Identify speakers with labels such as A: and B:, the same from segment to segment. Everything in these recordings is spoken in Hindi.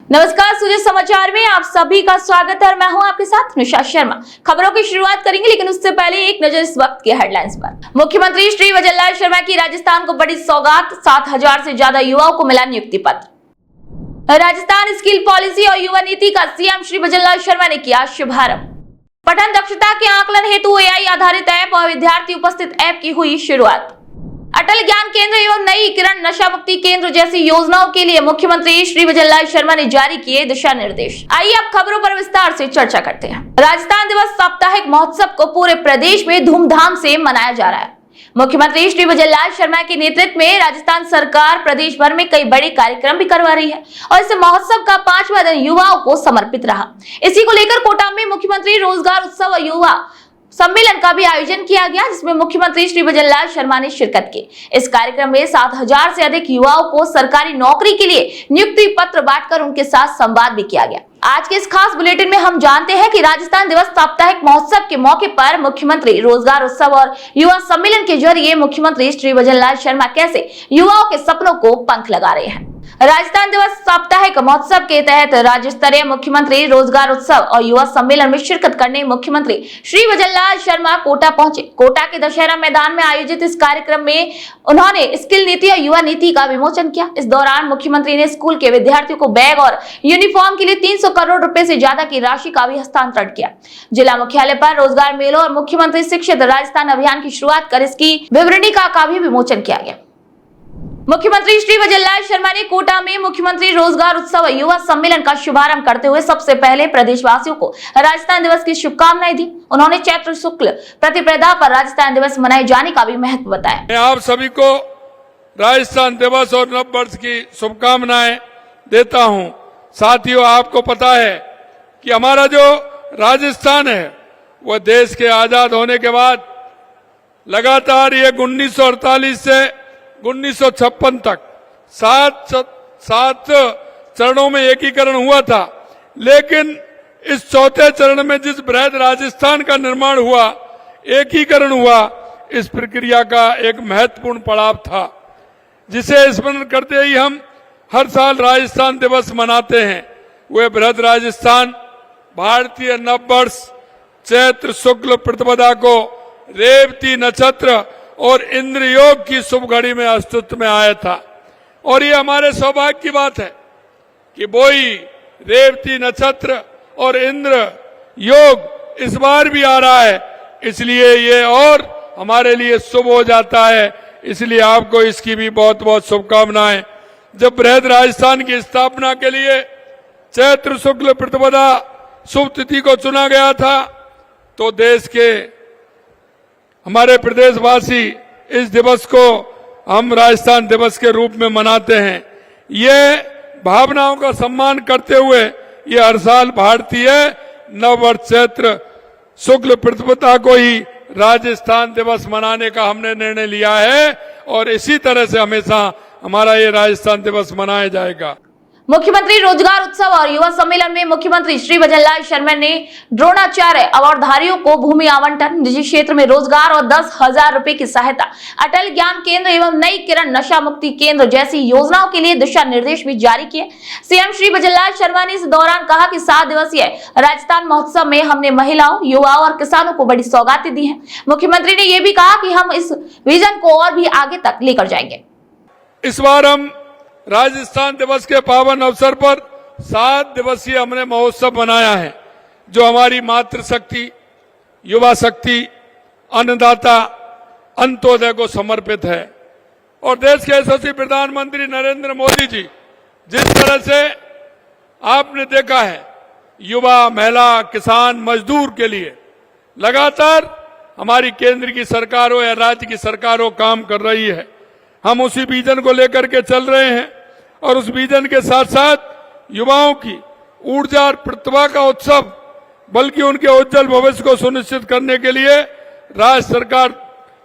A: नमस्कार, सुजय समाचार में आप सभी का स्वागत है और मैं हूं आपके साथ निशा शर्मा। खबरों की शुरुआत करेंगे, लेकिन उससे पहले एक नजर इस वक्त की हेडलाइंस पर। मुख्यमंत्री श्री वजललाल शर्मा की राजस्थान को बड़ी सौगात, 7,000 से ज्यादा युवाओं को मिला नियुक्ति पत्र। राजस्थान स्किल पॉलिसी और युवा नीति का सीएम श्री वजललाल शर्मा ने किया शुभारंभ। पठन दक्षता के आकलन हेतु एआई आधारित ऐप और विद्यार्थी उपस्थित ऐप की हुई शुरुआत। अटल ज्ञान केंद्र एवं नई किरण नशा मुक्ति केंद्र जैसी योजनाओं के लिए मुख्यमंत्री श्री वजललाल शर्मा ने जारी किए दिशा निर्देश। आइए अब खबरों पर विस्तार से चर्चा करते हैं। राजस्थान दिवस साप्ताहिक महोत्सव को पूरे प्रदेश में धूमधाम से मनाया जा रहा है। मुख्यमंत्री श्री वजललाल शर्मा के नेतृत्व में राजस्थान सरकार प्रदेश भर में कई बड़े कार्यक्रम भी करवा रही है और इस महोत्सव का 5वां दिन युवाओं को समर्पित रहा। इसी को लेकर कोटा में मुख्यमंत्री रोजगार उत्सव और युवा सम्मेलन का भी आयोजन किया गया, जिसमें मुख्यमंत्री श्री वजललाल शर्मा ने शिरकत की। इस कार्यक्रम में 7,000 से अधिक युवाओं को सरकारी नौकरी के लिए नियुक्ति पत्र बांटकर उनके साथ संवाद भी किया गया। आज के इस खास बुलेटिन में हम जानते हैं कि राजस्थान दिवस साप्ताहिक महोत्सव के मौके पर मुख्यमंत्री रोजगार उत्सव और युवा सम्मेलन के जरिए मुख्यमंत्री श्री वजललाल शर्मा कैसे युवाओं के सपनों को पंख लगा रहे हैं। राजस्थान दिवस साप्ताहिक महोत्सव के तहत राज्य स्तरीय मुख्यमंत्री रोजगार उत्सव और युवा सम्मेलन में शिरकत करने मुख्यमंत्री श्री वजललाल शर्मा कोटा पहुंचे। कोटा के दशहरा मैदान में आयोजित इस कार्यक्रम में उन्होंने स्किल नीति और युवा नीति का विमोचन किया। इस दौरान मुख्यमंत्री ने स्कूल के विद्यार्थियों को बैग और यूनिफॉर्म के लिए 300 करोड़ रुपए से ज्यादा की राशि का भी हस्तांतरण किया। जिला मुख्यालय पर रोजगार मेलों और मुख्यमंत्री शिक्षित राजस्थान अभियान की शुरुआत कर इसकी विवरणिका का भी विमोचन किया गया। मुख्यमंत्री श्री वजललाल शर्मा ने कोटा में मुख्यमंत्री रोजगार उत्सव युवा सम्मेलन का शुभारंभ करते हुए सबसे पहले प्रदेशवासियों को राजस्थान दिवस की शुभकामनाएं दी। उन्होंने चैत्र शुक्ल प्रतिपदा पर राजस्थान दिवस मनाए जाने का भी महत्व बताया।
B: मैं आप सभी को राजस्थान दिवस और नववर्ष की शुभकामनाएं देता हूं। साथियों, आपको पता है कि हमारा जो राजस्थान है वह देश के आजाद होने के बाद लगातार ये 1948 से 1956 तक सात चरणों में एकीकरण हुआ था। लेकिन इस चौथे चरण में जिस बृहद राजस्थान का निर्माण हुआ, एकीकरण हुआ, इस प्रक्रिया का एक महत्वपूर्ण पड़ाव था, जिसे स्मरण करते ही हम हर साल राजस्थान दिवस मनाते हैं। वह बृहद राजस्थान भारतीय नववर्ष चैत्र शुक्ल प्रतिपदा को रेवती नक्षत्र और इंद्र योग की शुभ घड़ी में अस्तित्व में आया था। और ये हमारे सौभाग्य की बात है कि वही रेवती नक्षत्र और इंद्र योग इस बार भी आ रहा है, इसलिए ये और हमारे लिए शुभ हो जाता है। इसलिए आपको इसकी भी बहुत बहुत शुभकामनाएं। जब बृहद राजस्थान की स्थापना के लिए चैत्र शुक्ल प्रतिपदा शुभ तिथि को चुना गया था, तो देश के हमारे प्रदेशवासी इस दिवस को हम राजस्थान दिवस के रूप में मनाते हैं। ये भावनाओं का सम्मान करते हुए ये हर साल भारतीय नववर्ष चैत्र शुक्ल प्रतिपदा को ही राजस्थान दिवस मनाने का हमने निर्णय लिया है और इसी तरह से हमेशा हमारा ये राजस्थान दिवस मनाया जाएगा।
A: मुख्यमंत्री रोजगार उत्सव और युवा सम्मेलन में मुख्यमंत्री श्री वजललाल शर्मा ने द्रोणाचार्य अवार्डधारियों को भूमि आवंटन, निजी क्षेत्र में रोजगार और 10,000 रुपए की सहायता, अटल ज्ञान केंद्र एवं नई किरण नशा मुक्ति केंद्र जैसी योजनाओं के लिए दिशा निर्देश भी जारी किए। सीएम श्री वजललाल शर्मा ने इस दौरान कहा कि 7 दिवसीय राजस्थान महोत्सव में हमने महिलाओं, युवाओं और किसानों को बड़ी सौगातें दी है। मुख्यमंत्री ने यह भी कहा कि हम इस विजन को और भी आगे तक लेकर जाएंगे।
B: इस बार हम राजस्थान दिवस के पावन अवसर पर 7 दिवसीय हमने महोत्सव मनाया है, जो हमारी मातृशक्ति, युवा शक्ति, अन्नदाता, अंत्योदय को समर्पित है। और देश के यशस्वी प्रधानमंत्री नरेंद्र मोदी जी जिस तरह से आपने देखा है युवा, महिला, किसान, मजदूर के लिए लगातार हमारी केंद्र की सरकार हो या राज्य की सरकार हो काम कर रही है, हम उसी विजन को लेकर के चल रहे हैं। और उस विजन के साथ साथ युवाओं की ऊर्जा और प्रतिभा का उत्सव, बल्कि उनके उज्जवल भविष्य को सुनिश्चित करने के लिए राज्य सरकार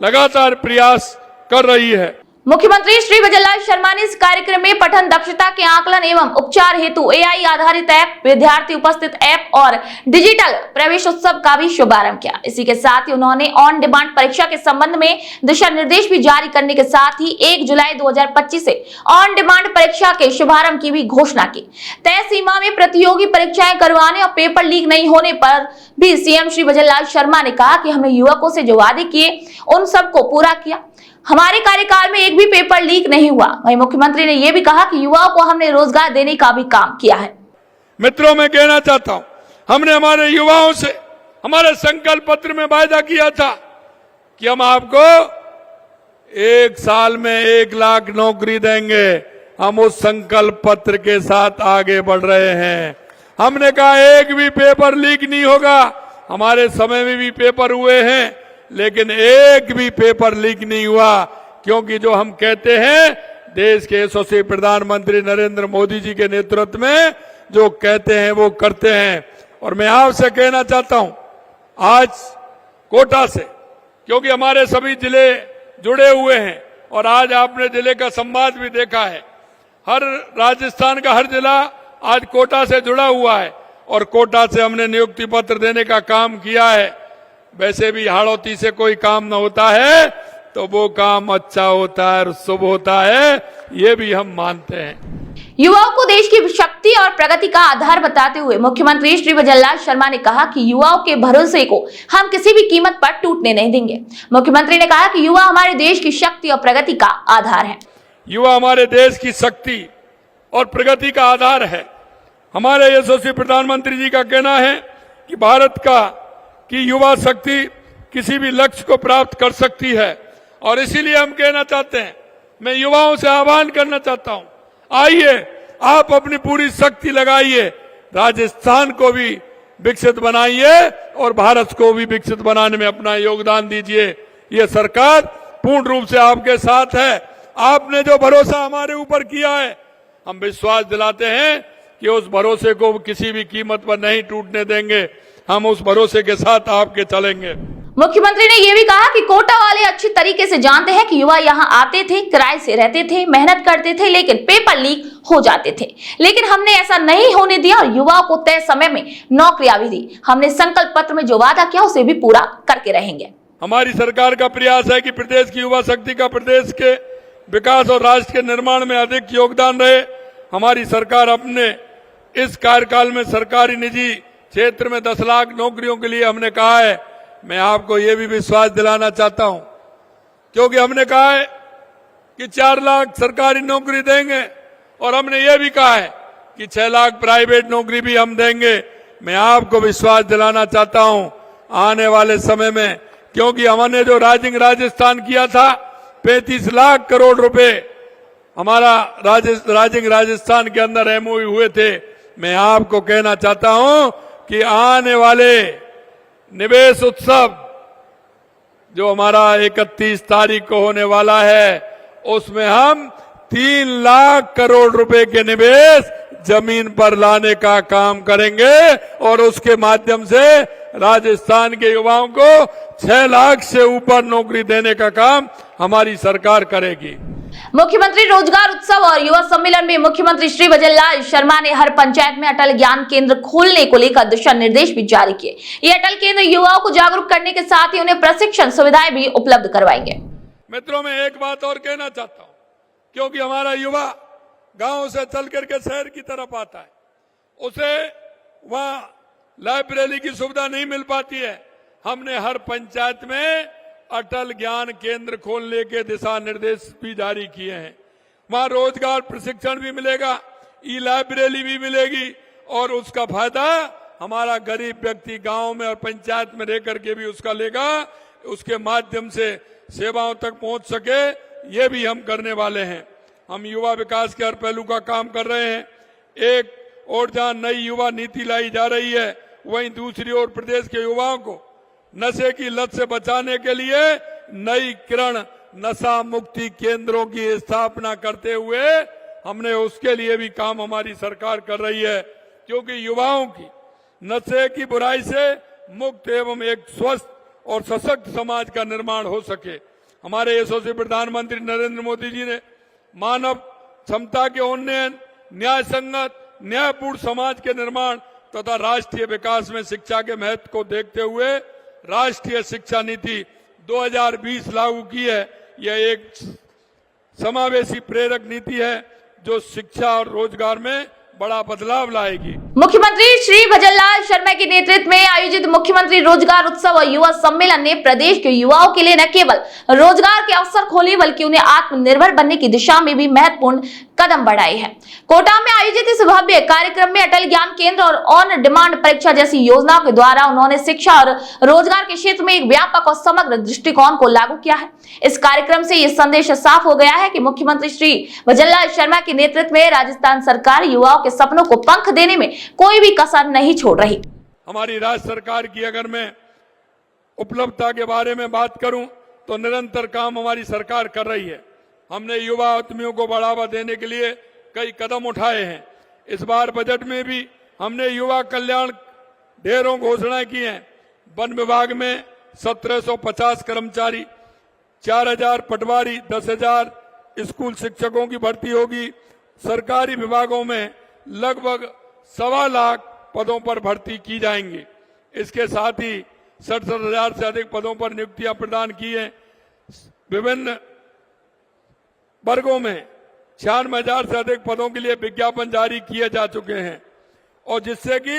B: लगातार प्रयास कर रही है।
A: मुख्यमंत्री श्री विजयलाल शर्मा ने इस कार्यक्रम में पठन दक्षता के आकलन एवं उपचार हेतु AI आधारित ऐप, विद्यार्थी उपस्थित ऐप और डिजिटल प्रवेश उत्सव का भी शुभारंभ किया। इसी के साथ ही उन्होंने ऑन डिमांड परीक्षा के संबंध में दिशा निर्देश भी जारी करने के साथ ही 1 जुलाई 2025 से ऑन डिमांड परीक्षा के शुभारंभ की भी घोषणा की। तय सीमा में प्रतियोगी परीक्षाएं करवाने और पेपर लीक नहीं होने पर भी सीएम श्री विजयलाल शर्मा ने कहा कि हमने युवकों से जो वादे किए उन सबको पूरा किया। हमारे कार्यकाल में एक भी पेपर लीक नहीं हुआ। वहीं मुख्यमंत्री ने यह भी कहा कि युवाओं को हमने रोजगार देने का भी काम किया है।
B: मित्रों, मैं कहना चाहता हूं, हमने हमारे युवाओं से हमारे संकल्प पत्र में वायदा किया था कि हम आपको 1 साल में 1 लाख नौकरी देंगे। हम उस संकल्प पत्र के साथ आगे बढ़ रहे हैं। हमने कहा एक भी पेपर लीक नहीं होगा। हमारे समय में भी पेपर हुए हैं, लेकिन एक भी पेपर लीक नहीं हुआ, क्योंकि जो हम कहते हैं, देश के यशस्वी प्रधानमंत्री नरेंद्र मोदी जी के नेतृत्व में जो कहते हैं वो करते हैं। और मैं आपसे कहना चाहता हूं, आज कोटा से, क्योंकि हमारे सभी जिले जुड़े हुए हैं और आज आपने जिले का संवाद भी देखा है, हर राजस्थान का हर जिला आज कोटा से जुड़ा हुआ है और कोटा से हमने नियुक्ति पत्र देने का काम किया है। वैसे भी हाड़ौती से कोई काम न होता है तो वो काम अच्छा होता है और शुभ होता है, ये भी हम मानते हैं।
A: युवाओं को देश की शक्ति और प्रगति का आधार बताते हुए मुख्यमंत्री श्री विजयलाल शर्मा ने कहा कि युवाओं के भरोसे को हम किसी भी कीमत पर टूटने नहीं देंगे। मुख्यमंत्री ने कहा कि युवा हमारे देश की शक्ति और प्रगति का आधार है।
B: युवा हमारे देश की शक्ति और प्रगति का आधार है। हमारे यशस्वी प्रधानमंत्री जी का कहना है कि भारत की युवा शक्ति किसी भी लक्ष्य को प्राप्त कर सकती है और इसीलिए हम कहना चाहते हैं, मैं युवाओं से आह्वान करना चाहता हूं, आइए आप अपनी पूरी शक्ति लगाइए, राजस्थान को भी विकसित बनाइए और भारत को भी विकसित बनाने में अपना योगदान दीजिए। ये सरकार पूर्ण रूप से आपके साथ है। आपने जो भरोसा हमारे ऊपर किया है, हम विश्वास दिलाते हैं कि उस भरोसे को किसी भी कीमत पर नहीं टूटने देंगे। हम उस भरोसे के साथ आपके चलेंगे।
A: मुख्यमंत्री ने यह भी कहा कि कोटा वाले अच्छी तरीके से जानते हैं कि युवा यहां आते थे, किराए से रहते थे, मेहनत करते थे, लेकिन पेपर लीक हो जाते थे। लेकिन हमने ऐसा नहीं होने दिया और युवाओं को तय समय में नौकरियां भी दी। हमने संकल्प पत्र में जो वादा किया उसे भी पूरा करके रहेंगे।
B: हमारी सरकार का प्रयास है कि प्रदेश की युवा शक्ति का प्रदेश के विकास और राष्ट्र के निर्माण में अधिक योगदान रहे। हमारी सरकार अपने इस कार्यकाल में सरकारी निजी क्षेत्र में 10 लाख नौकरियों के लिए हमने कहा है। मैं आपको ये भी विश्वास दिलाना चाहता हूं, क्योंकि हमने कहा है कि 4 लाख सरकारी नौकरी देंगे और हमने ये भी कहा है कि 6 लाख प्राइवेट नौकरी भी हम देंगे। मैं आपको विश्वास दिलाना चाहता हूं, आने वाले समय में, क्योंकि हमने जो राइजिंग राजस्थान किया था, 35 लाख करोड़ रुपए हमारा राइजिंग राजस्थान के अंदर एमओयू हुए थे। मैं आपको कहना चाहता हूं कि आने वाले निवेश उत्सव जो हमारा 31 तारीख को होने वाला है, उसमें हम 3 लाख करोड़ रुपए के निवेश जमीन पर लाने का काम करेंगे और उसके माध्यम से राजस्थान के युवाओं को 6 लाख से ऊपर नौकरी देने का काम हमारी सरकार करेगी।
A: मुख्यमंत्री रोजगार उत्सव और युवा सम्मेलन में मुख्यमंत्री श्री विजयलाल शर्मा ने हर पंचायत में अटल ज्ञान केंद्र खोलने को लेकर दिशा निर्देश भी जारी किए। ये अटल केंद्र युवाओं को जागरूक करने के साथ ही उन्हें प्रशिक्षण सुविधाएं भी उपलब्ध करवाएंगे।
B: मित्रों, मैं एक बात और कहना चाहता हूं, क्योंकि हमारा युवा गांव से चल करके शहर की तरफ आता है, उसे वहां लाइब्रेरी की सुविधा नहीं मिल पाती है। हमने हर पंचायत में अटल ज्ञान केंद्र खोलने के दिशा निर्देश भी जारी किए हैं। वहां रोजगार प्रशिक्षण भी मिलेगा, ई लाइब्रेरी भी मिलेगी और उसका फायदा हमारा गरीब व्यक्ति गांव में और पंचायत में रह करके भी उसका लेगा, उसके माध्यम से सेवाओं तक पहुंच सके। ये भी हम करने वाले हैं। हम युवा विकास के हर पहलू का काम कर रहे हैं। एक और जहां नई युवा नीति लाई जा रही है, वहीं दूसरी ओर प्रदेश के युवाओं को नशे की लत से बचाने के लिए नई किरण नशा मुक्ति केंद्रों की स्थापना करते हुए हमने उसके लिए भी काम हमारी सरकार कर रही है, क्योंकि युवाओं की नशे की बुराई से मुक्त एवं एक स्वस्थ और सशक्त समाज का निर्माण हो सके। हमारे यशस्वी प्रधानमंत्री नरेंद्र मोदी जी ने मानव क्षमता के उन्नयन, न्याय संगत, न्यायपूर्ण समाज के निर्माण तथा राष्ट्रीय विकास में शिक्षा के महत्व को देखते हुए राष्ट्रीय शिक्षा नीति 2020 लागू की है। यह एक समावेशी प्रेरक नीति है जो शिक्षा और रोजगार में बड़ा बदलाव लाएगी।
A: मुख्यमंत्री श्री भजनलाल शर्मा के नेतृत्व में आयोजित मुख्यमंत्री रोजगार उत्सव और युवा सम्मेलन ने प्रदेश के युवाओं के लिए न केवल रोजगार के अवसर खोले बल्कि उन्हें आत्मनिर्भर बनने की दिशा में भी महत्वपूर्ण कदम बढ़ाए हैं। कोटा में आयोजित इस भव्य कार्यक्रम में अटल ज्ञान केंद्र और ऑन डिमांड परीक्षा जैसी योजनाओं के द्वारा उन्होंने शिक्षा और रोजगार के क्षेत्र में एक व्यापक और समग्र दृष्टिकोण को लागू किया है। इस कार्यक्रम से यह संदेश साफ हो गया है कि मुख्यमंत्री श्री भजनलाल शर्मा के नेतृत्व में राजस्थान सरकार युवाओं के सपनों को पंख देने में कोई भी कसर नहीं छोड़ रही।
B: हमारी राज्य सरकार की अगर मैं उपलब्धता के बारे में बात करूं तो निरंतर काम हमारी सरकार कर रही है। हमने युवा उद्यमियों को बढ़ावा देने के लिए कई कदम उठाए हैं। इस बार बजट में भी हमने युवा कल्याण ढेरों घोषणाएं की हैं। वन विभाग में 1750 कर्मचारी, 4000 पटवारी, 10,000 स्कूल शिक्षकों की भर्ती होगी। सरकारी विभागों में लगभग 1.25 लाख पदों पर भर्ती की जाएंगी। इसके साथ ही 67,000 से अधिक पदों पर नियुक्तियां प्रदान की हैं। विभिन्न वर्गों में 96,000 से अधिक पदों के लिए विज्ञापन जारी किए जा चुके हैं और जिससे कि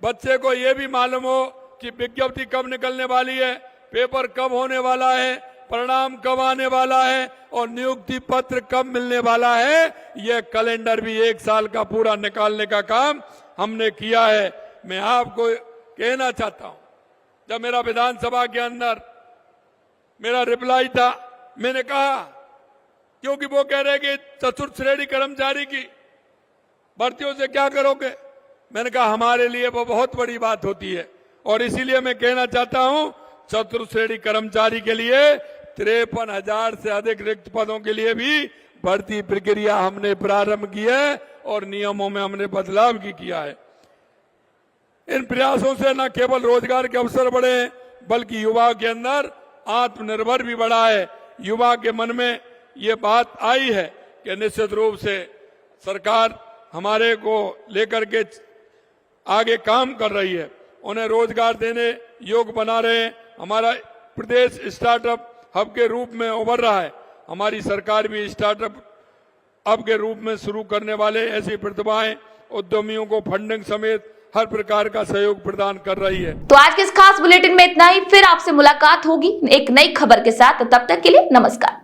B: बच्चे को यह भी मालूम हो कि विज्ञप्ति कब निकलने वाली है, पेपर कब होने वाला है, परिणाम कब आने वाला है और नियुक्ति पत्र कब मिलने वाला है। यह कैलेंडर भी 1 साल का पूरा निकालने का काम हमने किया है। मैं आपको कहना चाहता हूं, जब मेरा विधानसभा के अंदर मेरा रिप्लाई था, मैंने कहा क्योंकि वो कह रहे कि चतुर्थ श्रेणी कर्मचारी की भर्तियों से क्या करोगे। मैंने कहा हमारे लिए वो बहुत बड़ी बात होती है और इसीलिए मैं कहना चाहता हूं चतुर्थ श्रेणी कर्मचारी के लिए 53,000 से अधिक रिक्त पदों के लिए भी भर्ती प्रक्रिया हमने प्रारंभ की है और नियमों में हमने बदलाव भी किया है। इन प्रयासों से न केवल रोजगार के अवसर बढ़े बल्कि युवा के अंदर आत्मनिर्भर भी बढ़ा है। युवा के मन में ये बात आई है कि निश्चित रूप से सरकार हमारे को लेकर के आगे काम कर रही है, उन्हें रोजगार देने योग्य बना रहे हैं। हमारा प्रदेश स्टार्टअप हब के रूप में उभर रहा है। हमारी सरकार भी स्टार्टअप हब के रूप में शुरू करने वाले ऐसी प्रतिभाएं उद्यमियों को फंडिंग समेत हर प्रकार का सहयोग प्रदान कर रही है।
A: तो आज के इस खास बुलेटिन में इतना ही। फिर आपसे मुलाकात होगी एक नई खबर के साथ। तब तक के लिए नमस्कार।